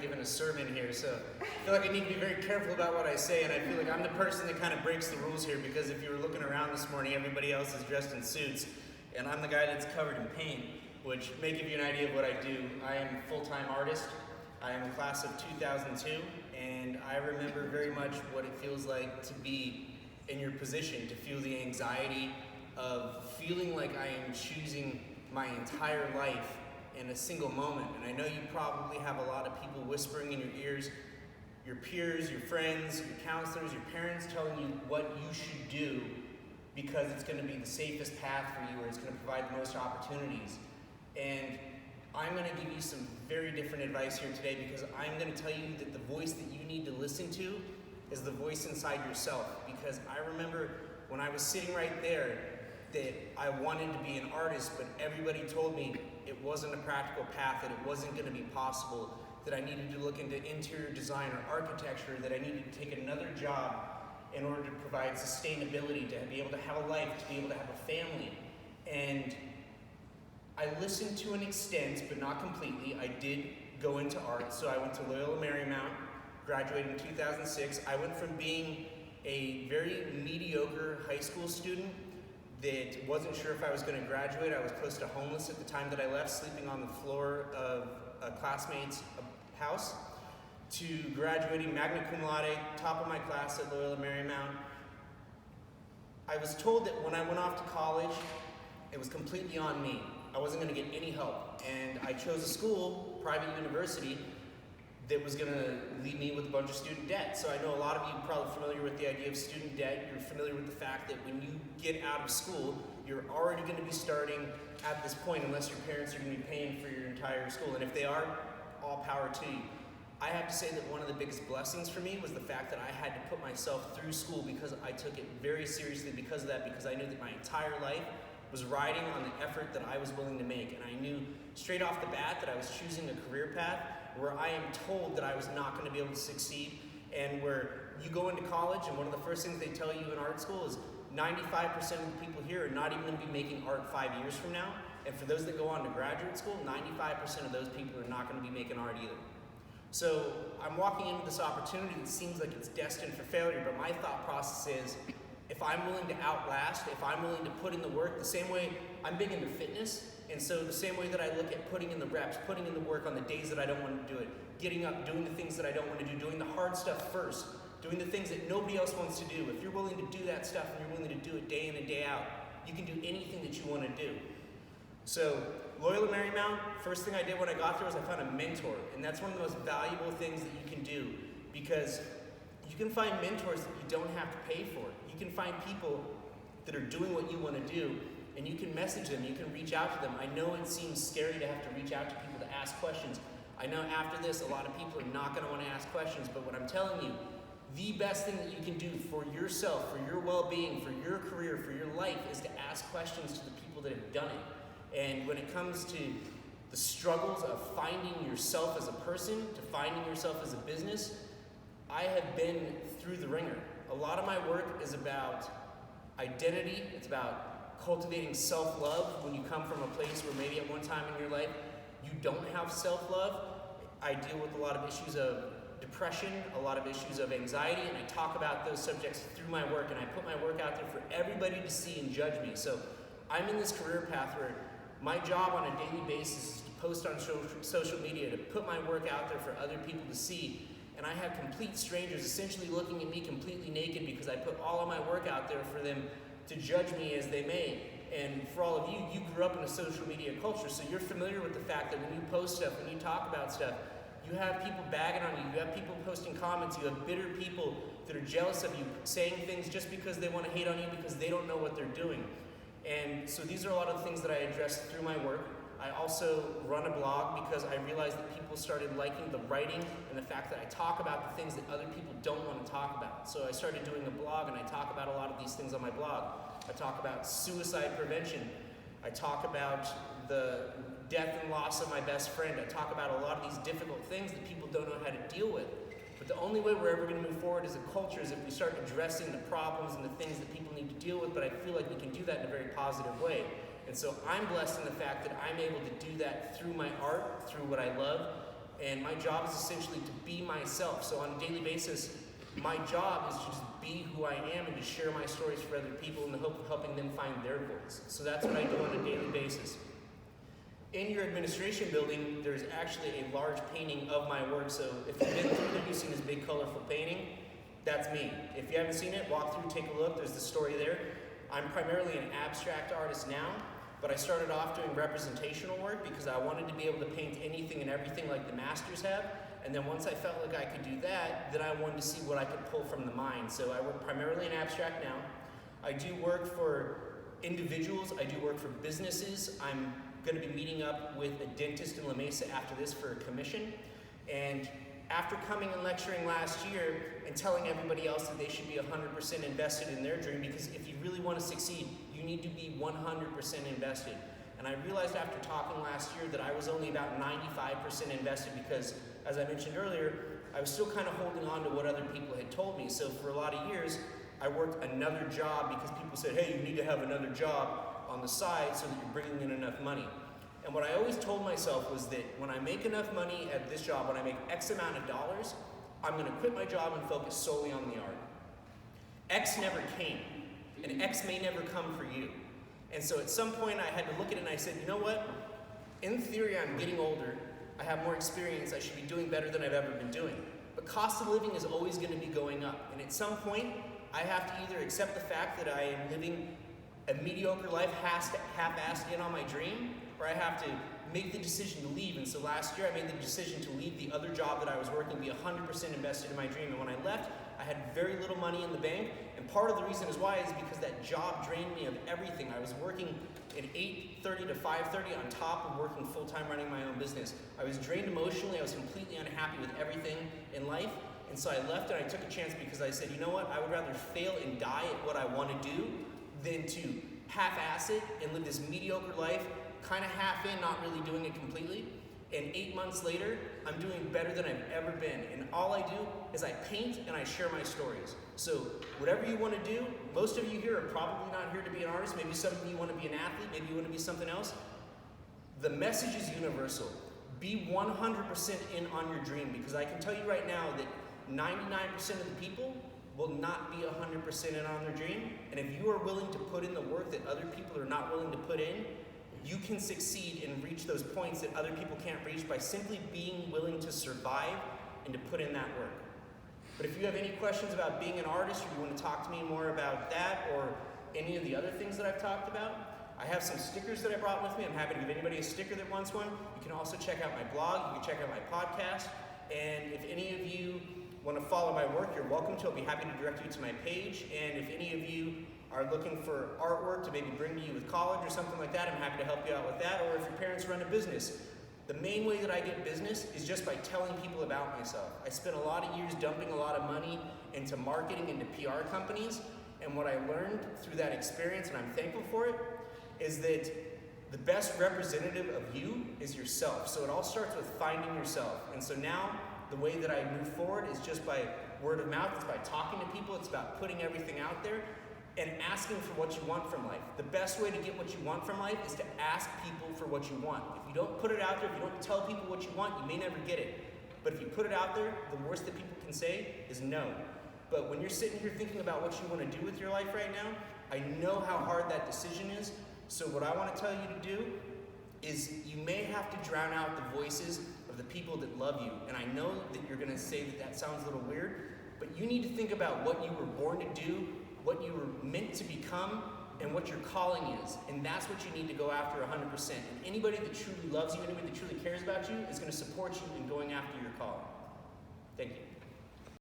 giving a sermon here, so I feel like I need to be very careful about what I say, and I feel like I'm the person that kind of breaks the rules here, because if you were looking around this morning, everybody else is dressed in suits, and I'm the guy that's covered in paint, which may give you an idea of what I do. I am a full-time artist. I am a class of 2002, and I remember very much what it feels like to be in your position, to feel the anxiety of feeling like I am choosing my entire life in a single moment. And I know you probably have a lot of people whispering in your ears, your peers, your friends, your counselors, your parents telling you what you should do because it's going to be the safest path for you, or it's going to provide the most opportunities. And I'm going to give you some very different advice here today, because I'm going to tell you that the voice that you need to listen to is the voice inside yourself. Because I remember when I was sitting right there that I wanted to be an artist, but everybody told me it wasn't a practical path, that it wasn't going to be possible, that I needed to look into interior design or architecture, that I needed to take another job in order to provide sustainability, to be able to have a life, to be able to have a family. And I listened to an extent, but not completely. I did go into art, so I went to Loyola Marymount, graduated in 2006. I went from being a very mediocre high school student that wasn't sure if I was going to graduate. I was close to homeless at the time that I left, sleeping on the floor of a classmate's house, to graduating magna cum laude, top of my class at Loyola Marymount. I was told that when I went off to college, it was completely on me. I wasn't going to get any help, and I chose a school, private university, that was going to leave me with a bunch of student debt. So I know a lot of you are probably familiar with the idea of student debt. You're familiar with the fact that when you get out of school, you're already going to be starting at this point, unless your parents are going to be paying for your entire school. And if they are, all power to you. I have to say that one of the biggest blessings for me was the fact that I had to put myself through school, because I took it very seriously because of that, because I knew that my entire life was riding on the effort that I was willing to make. And I knew straight off the bat that I was choosing a career path where I am told that I was not going to be able to succeed, and where you go into college and one of the first things they tell you in art school is 95% of the people here are not even going to be making art 5 years from now. And for those that go on to graduate school, 95% of those people are not going to be making art either. So I'm walking into this opportunity that seems like it's destined for failure, but my thought process is, if I'm willing to outlast, if I'm willing to put in the work, the same way I'm big into fitness, and so the same way that I look at putting in the reps, putting in the work on the days that I don't want to do it, getting up, doing the things that I don't want to do, doing the hard stuff first, doing the things that nobody else wants to do. If you're willing to do that stuff and you're willing to do it day in and day out, you can do anything that you want to do. So Loyola Marymount, first thing I did when I got there was I found a mentor, and that's one of the most valuable things that you can do, because you can find mentors that you don't have to pay for. You can find people that are doing what you want to do, and you can message them, you can reach out to them. I know it seems scary to have to reach out to people to ask questions. I know after this, a lot of people are not going to want to ask questions, but what I'm telling you, the best thing that you can do for yourself, for your well-being, for your career, for your life, is to ask questions to the people that have done it. And when it comes to the struggles of finding yourself as a person, to finding yourself as a business, I have been through the ringer. A lot of my work is about identity. It's about cultivating self-love when you come from a place where maybe at one time in your life you don't have self-love. I deal with a lot of issues of depression, a lot of issues of anxiety, and I talk about those subjects through my work, and I put my work out there for everybody to see and judge me. So I'm in this career path where my job on a daily basis is to post on social media, to put my work out there for other people to see. And I have complete strangers essentially looking at me completely naked because I put all of my work out there for them to judge me as they may. And for all of you, you grew up in a social media culture, so you're familiar with the fact that when you post stuff, when you talk about stuff, you have people bagging on you, you have people posting comments, you have bitter people that are jealous of you, saying things just because they want to hate on you because they don't know what they're doing. And so these are a lot of the things that I address through my work. I also run a blog because I realized that people started liking the writing and the fact that I talk about the things that other people don't want to talk about. So I started doing a blog, and I talk about a lot of these things on my blog. I talk about suicide prevention. I talk about the death and loss of my best friend. I talk about a lot of these difficult things that people don't know how to deal with. But the only way we're ever going to move forward as a culture is if we start addressing the problems and the things that people need to deal with, but I feel like we can do that in a very positive way. And so I'm blessed in the fact that I'm able to do that through my art, through what I love, And my job is essentially to be myself. So on a daily basis, my job is to just be who I am and to share my stories for other people in the hope of helping them find their voice. So that's what I do on a daily basis. In your administration building, there's actually a large painting of my work. So if you've been through there, you've seen this big colorful painting. That's me. If you haven't seen it, walk through, take a look. There's the story there. I'm primarily an abstract artist now, but I started off doing representational work because I wanted to be able to paint anything and everything like the masters have. And then once I felt like I could do that, then I wanted to see what I could pull from the mind. So I work primarily in abstract now. I do work for individuals. I do work for businesses. I'm going to be meeting up with a dentist in La Mesa after this for a commission. And after coming and lecturing last year and telling everybody else that they should be 100% invested in their dream, because if you really want to succeed, you need to be 100% invested. And I realized after talking last year that I was only about 95% invested because, as I mentioned earlier, I was still kind of holding on to what other people had told me. So for a lot of years, I worked another job because people said, hey, you need to have another job on the side so that you're bringing in enough money. And what I always told myself was that when I make enough money at this job, when I make X amount of dollars, I'm going to quit my job and focus solely on the art. X never came, and X may never come for you. And so at some point I had to look at it and I said, you know what? In theory, I'm getting older. I have more experience. I should be doing better than I've ever been doing. But cost of living is always going to be going up. And at some point, I have to either accept the fact that I am living a mediocre life, half-assed in on my dream, or I have to make the decision to leave. And so last year I made the decision to leave the other job that I was working, be 100% invested in my dream. And when I left, I had very little money in the bank. And part of the reason is why is because that job drained me of everything. I was working at 8:30 to 5:30 on top of working full-time running my own business. I was drained emotionally. I was completely unhappy with everything in life. And so I left and I took a chance because I said, you know what? I would rather fail and die at what I want to do than to half-ass it and live this mediocre life, kind of half in, not really doing it completely. And 8 months later, I'm doing better than I've ever been. And all I do is I paint and I share my stories. So whatever you want to do, most of you here are probably not here to be an artist. Maybe some of you want to be an athlete. Maybe you want to be something else. The message is universal. Be 100% in on your dream, because I can tell you right now that 99% of the people will not be 100% in on their dream. And if you are willing to put in the work that other people are not willing to put in, you can succeed and reach those points that other people can't reach by simply being willing to survive and to put in that work. But if you have any questions about being an artist, or you want to talk to me more about that or any of the other things that I've talked about, I have some stickers that I brought with me. I'm happy to give anybody a sticker that wants one. You can also check out my blog. You can check out my podcast. And if any of you want to follow my work, you're welcome to. I'll be happy to direct you to my page. And if any of you are looking for artwork to maybe bring to you with college or something like that, I'm happy to help you out with that. Or if your parents run a business, the main way that I get business is just by telling people about myself. I spent a lot of years dumping a lot of money into marketing, into PR companies, and what I learned through that experience, and I'm thankful for it, is that the best representative of you is yourself. So it all starts with finding yourself. And so now, the way that I move forward is just by word of mouth. It's by talking to people. It's about putting everything out there and asking for what you want from life. The best way to get what you want from life is to ask people for what you want. If you don't put it out there, if you don't tell people what you want, you may never get it. But if you put it out there, the worst that people can say is no. But when you're sitting here thinking about what you want to do with your life right now, I know how hard that decision is. So what I want to tell you to do is you may have to drown out the voices of the people that love you. And I know that you're going to say that that sounds a little weird, but you need to think about what you were born to do, what you were meant to become, and what your calling is. And that's what you need to go after 100%. And anybody that truly loves you, anybody that truly cares about you, is going to support you in going after your calling. Thank you.